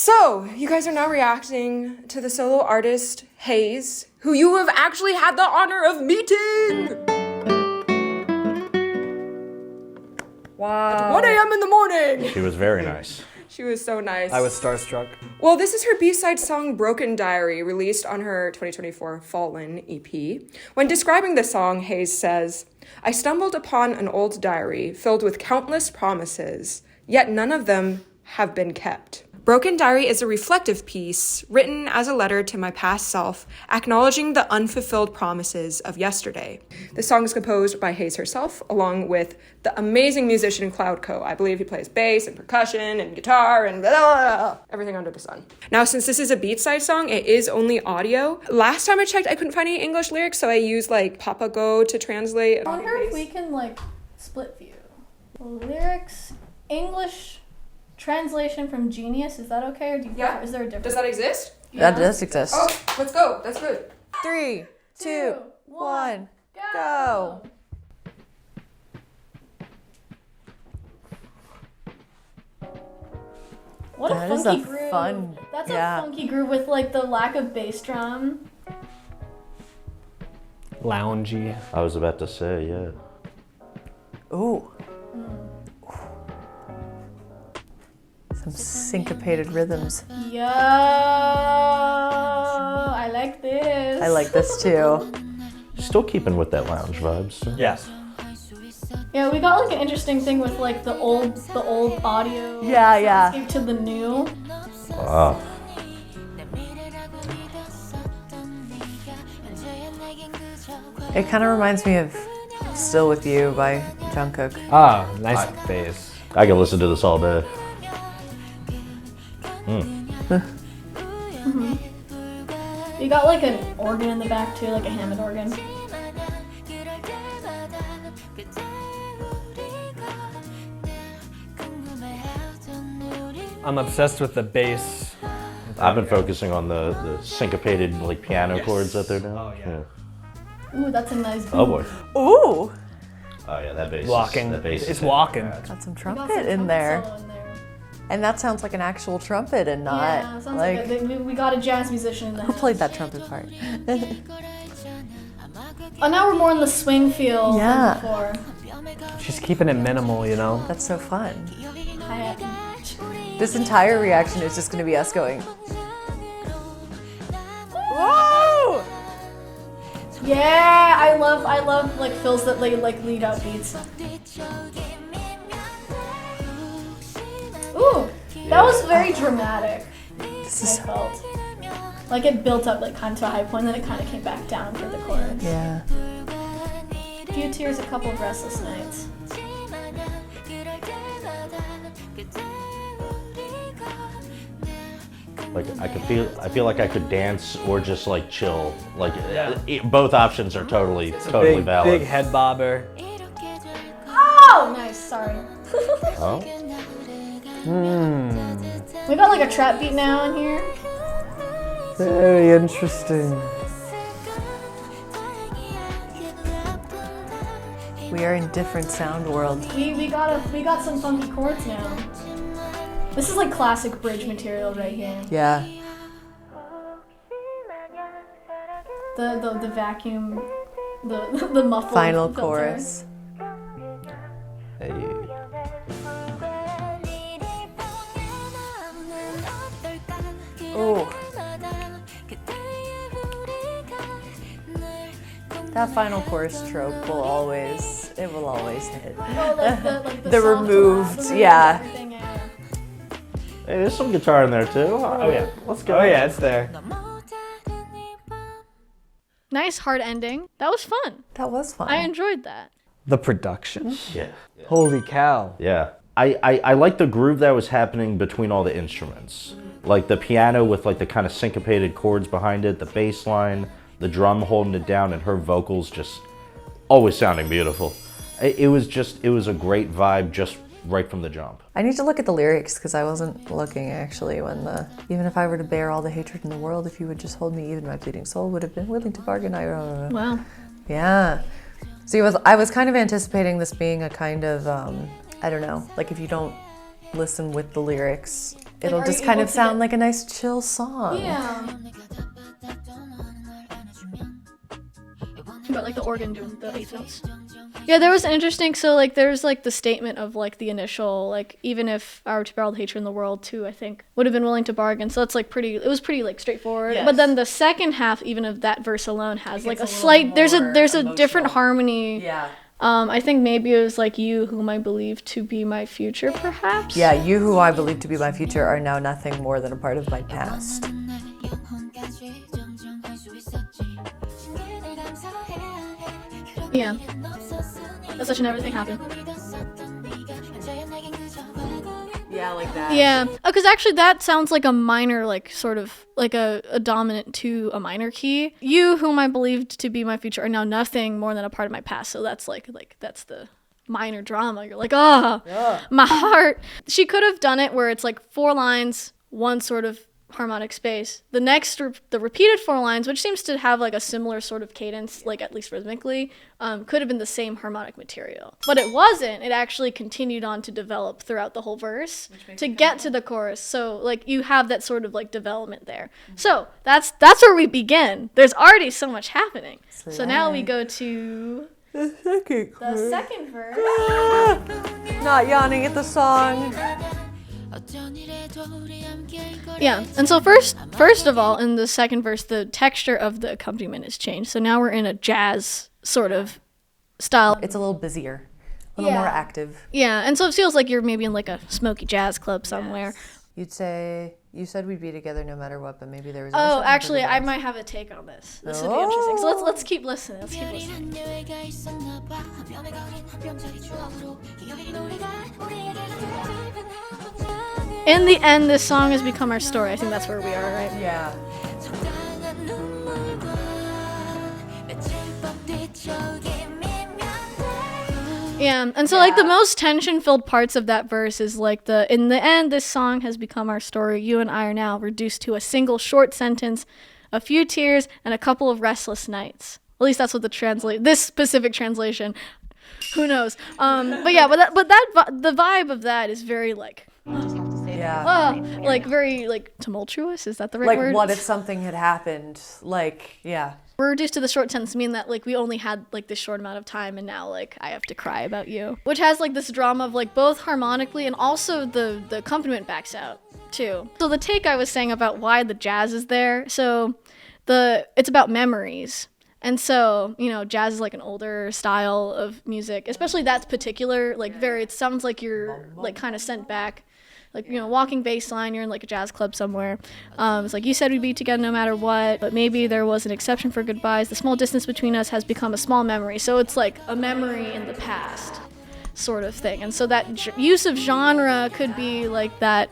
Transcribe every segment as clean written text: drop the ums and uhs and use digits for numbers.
So, you guys are now reacting to the solo artist, Heize, who you have actually had the honor of meeting! Wow. At 1 a.m. in the morning! She was very nice. She was so nice. I was starstruck. Well, this is her B-side song Broken Diary, released on her 2024 Fallen EP. When describing the song, Heize says, "I stumbled upon an old diary filled with countless promises, yet none of them have been kept. Broken Diary is a reflective piece written as a letter to my past self, acknowledging the unfulfilled promises of yesterday." The song is composed by Heize herself, along with the amazing musician Cloudco. I believe he plays bass and percussion and guitar and blah, blah, blah, everything under the sun. Now, since this is a beat-side song, it is only audio. Last time I checked, I couldn't find any English lyrics, so I used PapaGo to translate. I wonder if we can split view. Lyrics, English translation from Genius, is that okay, or is there a difference? Does that exist? Yeah. That does exist. Oh, let's go. That's good. 3, 2, 1, go. What That a is funky a groove. fun- That's yeah. a funky groove with the lack of bass drum. Loungy. I was about to say, yeah. Ooh. Some syncopated rhythms. Yo, I like this. I like this too. Still keeping with that lounge vibes. Yes. Yeah, we got an interesting thing with the old audio. Yeah. soundscape to the new. Wow. It kind of reminds me of Still With You by Jungkook. Ah, nice bass. I can listen to this all day. You got an organ in the back too, like a Hammond organ. I'm obsessed with the bass. I've been focusing on the syncopated piano chords that they're doing. Oh, yeah. Ooh, that's a nice beat. Oh boy. Ooh. Oh yeah, that bass. Walking. That bass It's is walking. Got some We got trumpet some in trumpet there. solo in there. And that sounds like an actual trumpet and not Yeah, sounds like we got a jazz musician in there. who played that trumpet part? Oh, now we're more in the swing feel Yeah. than before. She's keeping it minimal, you know? That's so fun. Hi-hat. This entire reaction is just going to be us going. Whoa! Yeah, I love fills that lead out beats. Ooh, that was very dramatic. This I is felt it built up kind of to a high point, then it kind of came back down for the chorus. yeah. A few tears, a couple of restless nights. I feel like I could dance or just chill. Both options are totally valid. Big head bobber. Oh, nice. Sorry. Oh? We got a trap beat now in here. Very interesting. We are in different sound worlds. We got some funky chords now. This is classic bridge material right here. Yeah. The vacuum, the muffled Final filter. chorus. Hey. Ooh. That final chorus trope will always hit. Oh, The removed, yeah. everything, yeah. Hey, there's some guitar in there too. Oh yeah. Let's go. Oh yeah, it's there. Nice hard ending. That was fun. That was fun. I enjoyed that. The production? Yeah. Holy cow. Yeah. I like the groove that was happening between all the instruments. The piano with the kind of syncopated chords behind it, the bass line, the drum holding it down, and her vocals just always sounding beautiful. It was a great vibe just right from the jump. I need to look at the lyrics because I wasn't looking actually when even if I were to bear all the hatred in the world, if you would just hold me, even my bleeding soul would have been willing to bargain. Wow. Yeah. See, I was kind of anticipating this being a kind of, I don't know, if you don't listen with the lyrics It'll are just you kind able of to sound get- like a nice chill song. Yeah. But like the organ doing the 8 notes. Yeah, there was interesting. So like there's like the statement of like the initial like even if I were to bear all the hatred in the world too, I think would have been willing to bargain. So that's like pretty. It was pretty like straightforward. Yes. But then the second half, even of that verse alone, has It like gets a a slight. little There's a more different emotional. harmony. Yeah. I think maybe it was like you whom I believe to be my future, perhaps. Yeah, you who I believe to be my future are now nothing more than a part of my past. Yeah. That such an everything happened. Yeah, like that. Yeah, because actually that sounds like a minor, like sort of like a dominant to a minor key. You, whom I believed to be my future, are now nothing more than a part of my past. So that's like that's the minor drama. You're like, my heart. She could have done it where it's like 4 lines, one sort of harmonic space. The next, the repeated 4 lines, which seems to have like a similar sort of cadence, like at least rhythmically, could have been the same harmonic material. But it wasn't. It actually continued on to develop throughout the whole verse to get to the chorus. So like you have that sort of like development there. So that's where we begin. There's already so much happening. So now we go to The second the second verse. Not yawning at the song. Yeah, and so first of all, in the second verse, the texture of the accompaniment is changed. So now we're in a jazz sort of style. It's a little busier, a little more active. Yeah, and so it feels like you're maybe in like a smoky jazz club somewhere. You said we'd be together no matter what, but maybe there was. Oh, actually, I might have a take on this. This would be interesting. So let's keep listening. Let's keep listening. In the end, this song has become our story. I think that's where we are, right? Yeah. Yeah, and so like the most tension-filled parts of that verse is like in the end, this song has become our story. You and I are now reduced to a single short sentence, a few tears, and a couple of restless nights. At least that's what this specific translation. Who knows? But yeah, the vibe of that is very like. Yeah. Like very like tumultuous. Is that the right Like word? what if something had happened? Like, yeah. We're reduced to the short sentence, meaning that like we only had like this short amount of time, and now like I have to cry about you, which has like this drama of like both harmonically and also the accompaniment backs out too. So the take I was saying about why the jazz is there. So it's about memories. And so, jazz is like an older style of music, especially that's particular, like it sounds like you're like kind of sent back. Like, walking bass line, you're in like a jazz club somewhere. It's like, you said we'd be together no matter what, but maybe there was an exception for goodbyes. The small distance between us has become a small memory. So it's like a memory in the past sort of thing. And so that use of genre could be like that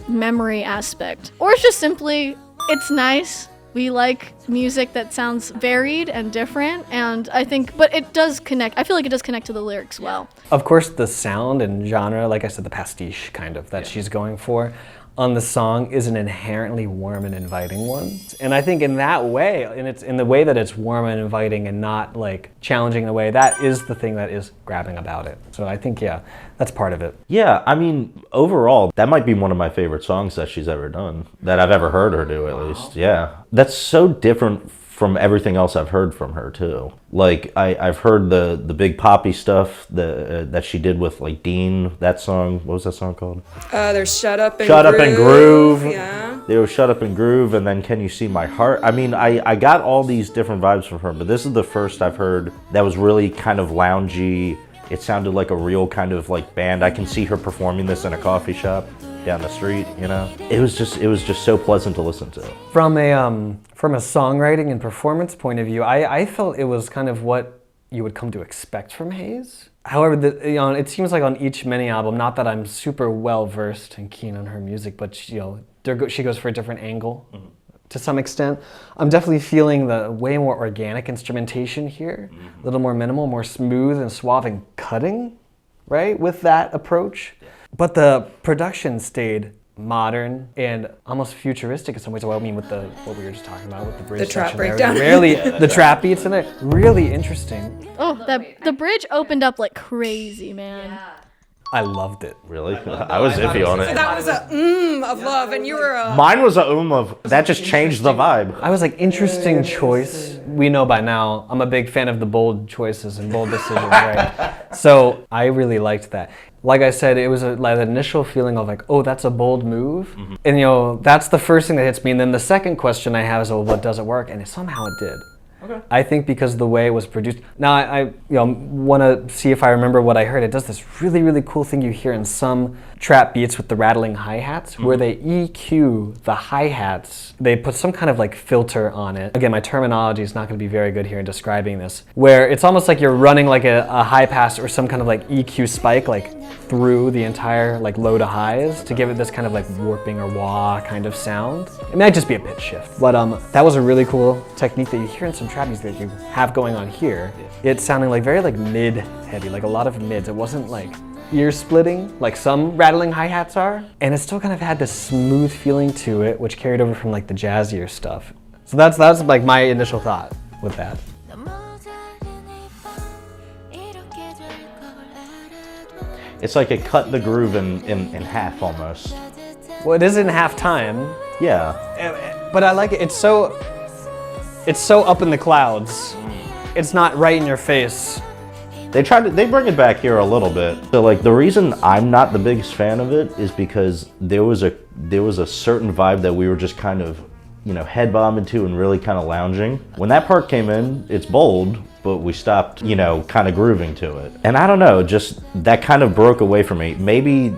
memory aspect. Or it's just simply, it's nice. We like music that sounds varied and different, and but it does connect. I feel like it does connect to the lyrics well. Of course, the sound and genre, like I said, the pastiche kind of that she's going for on the song is an inherently warm and inviting one. And I think in that way, and it's in the way that it's warm and inviting and not like challenging in a way, that is the thing that is grabbing about it. So I think, yeah, that's part of it. Yeah, I mean, overall, that might be one of my favorite songs that she's ever done, that I've ever heard her do, at least. Yeah. That's so different from everything else I've heard from her, too. Like, I've heard the big poppy stuff that she did with, like, Dean, that song. What was that song called? There's Shut Up and Shut Groove. Up and Groove. Yeah. They were Shut Up and Groove, and then Can You See My Heart? I mean, I got all these different vibes from her, but this is the first I've heard that was really kind of loungy. It sounded like a real kind of like band. I can see her performing this in a coffee shop down the street, It was just so pleasant to listen to. From a songwriting and performance point of view, I felt it was kind of what you would come to expect from Heize. However, it seems like on each mini album, not that I'm super well versed and keen on her music, but she goes for a different angle. Mm-hmm. To some extent. I'm definitely feeling the way more organic instrumentation here, a little more minimal, more smooth and suave and cutting, right, with that approach. But the production stayed modern and almost futuristic in some ways. What we were just talking about with the bridge The trap section there. breakdown. Really, the trap beats in there, really interesting. Oh, the bridge opened up like crazy, man. I loved it. Really? I was iffy on it. That was a of love, and you were a... Mine was a of, that just changed the vibe. I was like, interesting choice. We know by now, I'm a big fan of the bold choices and bold decisions, right? So I really liked that. Like I said, it was like an initial feeling of like, oh, that's a bold move. And you know, that's the first thing that hits me. And then the second question I have is, well, what does it work? And somehow it did. Okay. I think because the way it was produced. Now I want to see if I remember what I heard. It does this really, really cool thing you hear in some trap beats with the rattling hi-hats, where they EQ the hi-hats. They put some kind of like filter on it. Again, my terminology is not going to be very good here in describing this, where it's almost like you're running like a high pass or some kind of like EQ spike like through the entire like low to highs to give it this kind of like warping or wah kind of sound. It might just be a pitch shift, but that was a really cool technique that you hear in some trap beats that you have going on here. It's sounding like very like mid heavy, like a lot of mids. It wasn't like ear splitting like some rattling hi-hats are, and it still kind of had this smooth feeling to it, which carried over from like the jazzier stuff. So that's like my initial thought with that. It's like it cut the groove in half almost. Well, it is in half time. Yeah. But I like it. It's so up in the clouds. It's not right in your face. They bring it back here a little bit. So like the reason I'm not the biggest fan of it is because there was a certain vibe that we were just kind of, you know, head bobbing to and really kind of lounging. When that part came in, it's bold, but we stopped, you know, kind of grooving to it. And I don't know, just that kind of broke away from me. Maybe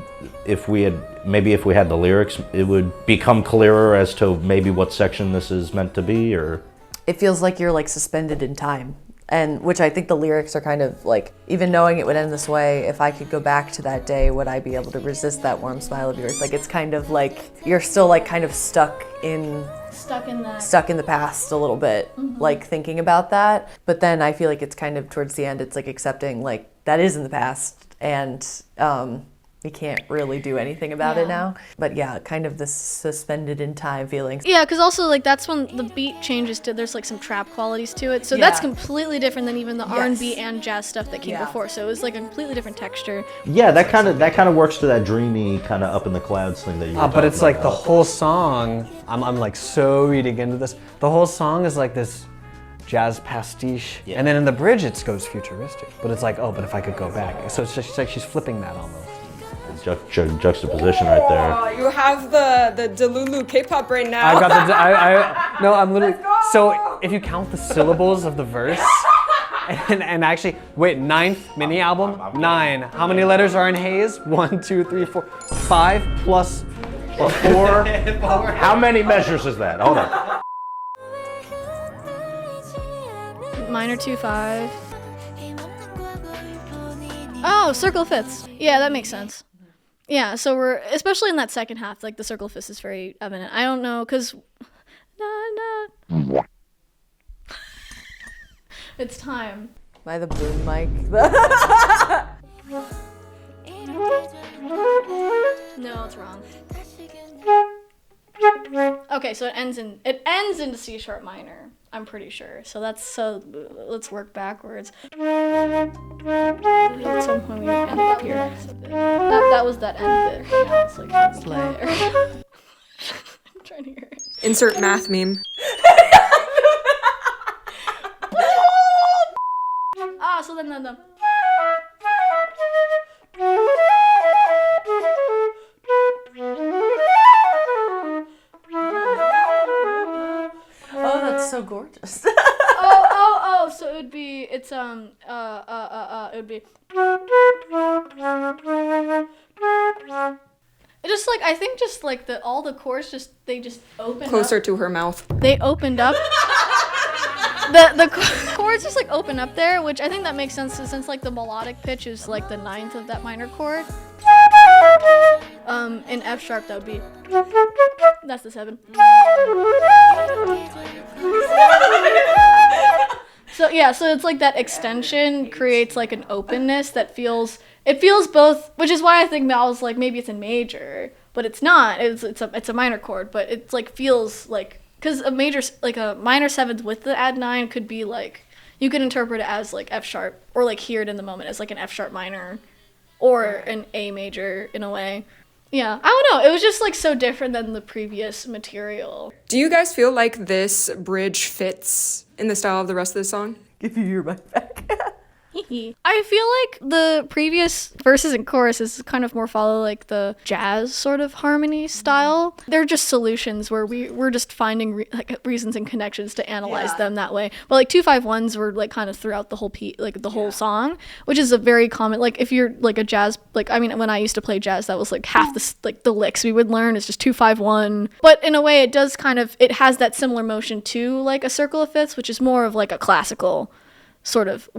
if we had the lyrics, it would become clearer as to maybe what section this is meant to be, or... It feels like you're like suspended in time. And which I think the lyrics are kind of like, even knowing it would end this way, if I could go back to that day, would I be able to resist that warm smile of yours? Like, it's kind of like, you're still like kind of stuck in the past a little bit, like thinking about that. But then I feel like it's kind of towards the end, it's like accepting like that is in the past, and we can't really do anything about it now. But yeah, kind of this suspended in time feeling. Yeah, because also like that's when the beat changes to, there's like some trap qualities to it. So that's completely different than even the R&B and jazz stuff that came before. So it was like a completely different texture. Yeah, that kind of works to that dreamy kind of up in the clouds thing that you were but it's like about. The whole song, I'm like so reading into this. The whole song is like this jazz pastiche, and then in the bridge it goes futuristic. But it's like, oh, but if I could go back. So it's just like she's flipping that almost. Juxtaposition right there. Oh, you have the Delulu K-pop brain now. I got no, I'm literally, so if you count the syllables of the verse, and actually, wait, 9th mini album, 9. How many letters are in Heize? 1, 2, 3, 4, 5 plus 4. How many measures is that? Hold on. Minor 2/5. Oh, circle of fifths. Yeah, that makes sense. Yeah, so we're, especially in that second half, like the circle of fifths is very evident. I don't know, because... It's time. By the boom mic. No, it's wrong. Okay, so it ends into C sharp minor, I'm pretty sure. So let's work backwards. At some point we ended up here. So that was that end bit. Now it's like there. I'm trying to hear it. Insert math meme. So then the Oh, that's so gorgeous. oh, so it would be, it would be, it just like, I think just like all the chords they just opened Closer up. to her mouth. They opened up. The chords just like open up there, which I think that makes sense since like the melodic pitch is like the 9th of that minor chord. In F sharp that would be, that's the 7. So yeah, so it's like that extension creates like an openness that feels both, which is why I think Mal's like maybe it's in major, but it's not. It's a minor chord, but it's like feels like, because a major, like a minor 7th with the add 9 could be like, you could interpret it as like F sharp, or like hear it in the moment as like an F sharp minor or an A major in a way. Yeah, I don't know. It was just like so different than the previous material. Do you guys feel like this bridge fits in the style of the rest of the song? Give you your mic back. I feel like the previous verses and choruses kind of more follow like the jazz sort of harmony style. They're just solutions where we're just finding reasons and connections to analyze them that way. But like 2-5-1s were like kind of throughout the whole whole song, which is a very common, like if you're like a jazz, like I mean when I used to play jazz, that was like half the licks we would learn is just 2-5-1. But in a way it does kind of, it has that similar motion to like a circle of fifths, which is more of like a classical sort of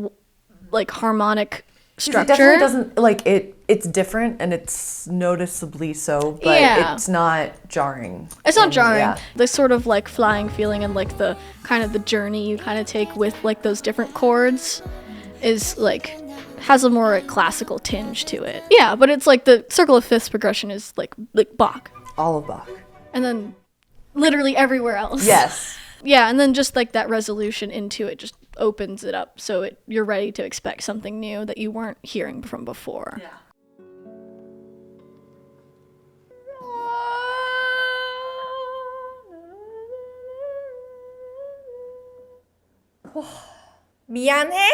like harmonic structure. It definitely doesn't, like, it's different and it's noticeably so, but it's not jarring. It's not jarring. The sort of like flying feeling and like the kind of the journey you kind of take with like those different chords is like, has a more classical tinge to it. Yeah, but it's like the circle of fifths progression is like Bach. All of Bach. And then literally everywhere else. Yes. Yeah, and then just like that resolution into it just opens it up so you're ready to expect something new that you weren't hearing from before. Yeah. 미안해?